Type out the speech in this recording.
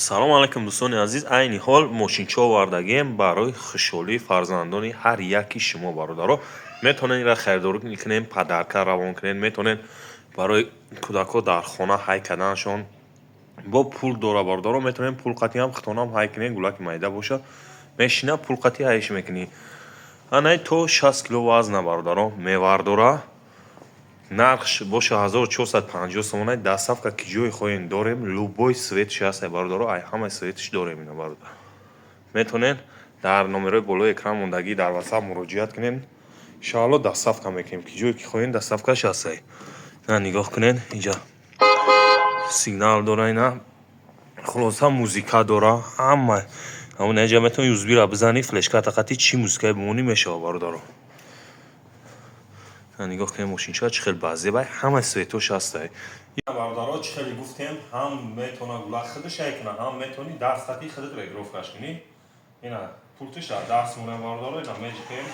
салом алайкум дӯстони азиз, айни ҳол мошинчо овардагием барои хушҳолии фарзандони ҳар яки шумо бародаро. Метавонед инро харидорӣ кунед, падарка равон кунед, метавонед барои кӯдакҳо дар хона ҳай карданашон бо пул дора бародаро, метавонед пулқатиам хитонам ҳай кунед, гулаки майда бошад, мешина пулқатӣ ҳайш мекунӣ. Анай то 60 кило вазна бародаро, мевар дора. Нархш боша 1450 сомон. Доставка ки ҷои хоҳем дорем, любой светш ҳаст бародаро, ай ҳамаи светш дорем ина бародар. Метавонед дар номерои болои экран мондагӣ дар WhatsApp муроҷиат кунед. Иншоалло доставка мекунем, ки ҷое ки хоҳем доставкаш ҳаст. ина нигоҳ кунед, инҷа сигнал дора, ина хулоса музика дора, ҳама ҳамон инҷа метавонед USB-ро бизанӣ, флешка тақати чӣ музикае бимонӣ мешава бародаро. нигоҳ кунед мошинчоа чӣ хел базеба, ҳама светош ҳастай. бародаро чӣ хеле гуфтем, ҳам метавона гулак худаш ҳай куна, ҳам метавони дастати худат регировкаш кунӣ. ина пултиш дар даст монем бародаро, ина меҷикем.